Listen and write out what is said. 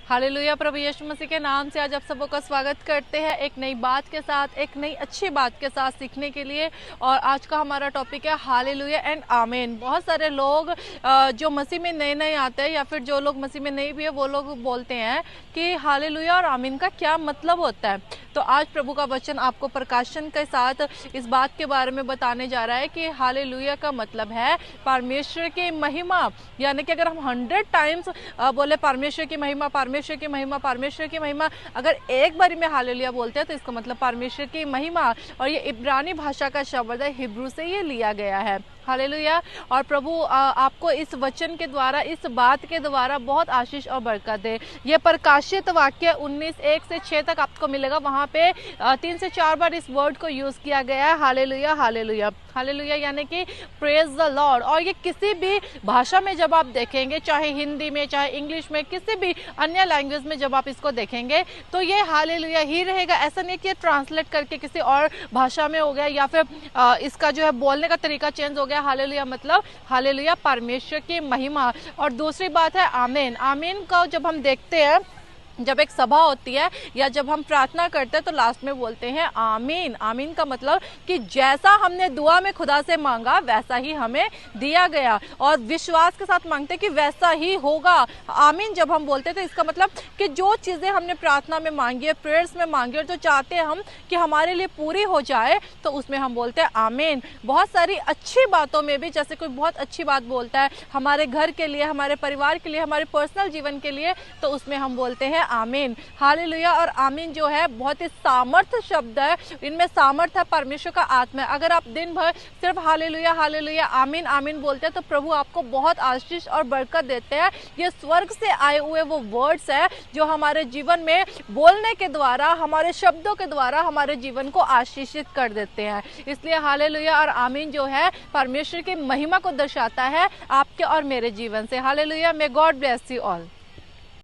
Hallelujah. प्रभु यीशु मसीह के नाम से आज आप सबों का स्वागत करते हैं एक नई बात के साथ, एक नई अच्छी बात के साथ सीखने के लिए। और आज का हमारा टॉपिक है हालेलुया एंड आमीन। बहुत सारे लोग जो मसीह में नए नए आते हैं या फिर जो लोग मसीह में नहीं भी है वो लोग बोलते हैं कि हालेलुया और आमीन का क्या मतलब होता है। तो आज प्रभु का वचन आपको प्रकाशन के साथ इस बात के बारे में बताने जा रहा है कि हालेलुया का मतलब है परमेश्वर की महिमा। यानी कि अगर हम 100 टाइम्स बोले परमेश्वर की महिमा, परमेश्वर की महिमा, परमेश्वर की महिमा, अगर एक बारी में हालेलुया बोलते हैं तो इसका मतलब परमेश्वर की महिमा। और ये इब्रानी भाषा का शब्द है, हिब्रू से ये लिया गया है। हालेलुया। और प्रभु आपको इस वचन के द्वारा, इस बात के द्वारा बहुत आशीष और बरकत दे। ये प्रकाशित वाक्य 19:1 से 6 तक आपको मिलेगा। वहां पे 3 से 4 बार इस वर्ड को यूज किया गया है, हालेलुया हालेलुया हालेलुया, यानी कि प्रेज द लॉर्ड। और ये किसी भी भाषा में जब आप देखेंगे, चाहे हिंदी में, चाहे इंग्लिश में, किसी भी अन्य लैंग्वेज में जब आप इसको देखेंगे तो ये हालेलुया ही रहेगा। ऐसा नहीं कि ट्रांसलेट करके किसी और भाषा में हो गया या फिर इसका जो है बोलने का तरीका चेंज हो गया। हालेलुया मतलब हालेलुया परमेश्वर की महिमा। और दूसरी बात है आमीन। आमीन का जब हम देखते हैं, जब एक सभा होती है या जब हम प्रार्थना करते हैं तो लास्ट में बोलते हैं आमीन। आमीन का मतलब कि जैसा हमने दुआ में खुदा से मांगा वैसा ही हमें दिया गया, और विश्वास के साथ मांगते हैं कि वैसा ही होगा। आमीन जब हम बोलते हैं तो इसका मतलब कि जो चीज़ें हमने प्रार्थना में मांगी है, प्रेयर्स में मांगी और जो चाहते हैं हम कि हमारे लिए पूरी हो जाए, तो उसमें हम बोलते हैं आमीन। बहुत सारी अच्छी बातों में भी, जैसे कोई बहुत अच्छी बात बोलता है हमारे घर के लिए, हमारे परिवार के लिए, हमारे पर्सनल जीवन के लिए, तो उसमें हम बोलते हैं आमीन। हालेलुया और आमीन जो है बहुत ही सामर्थ्य शब्द है। इनमें सामर्थ्य है परमेश्वर का आत्मा है। अगर आप दिन भर सिर्फ हालेलुया हालेलुया आमीन आमीन बोलते हैं तो प्रभु आपको बहुत आशीष और बरकत देते हैं। ये स्वर्ग से आए हुए वो वर्ड्स है जो हमारे जीवन में बोलने के द्वारा, हमारे शब्दों के द्वारा हमारे जीवन को आशीषित कर देते हैं। इसलिए हालेलुया और आमीन जो है परमेश्वर की महिमा को दर्शाता है आपके और मेरे जीवन से। Hallelujah. May God bless you all.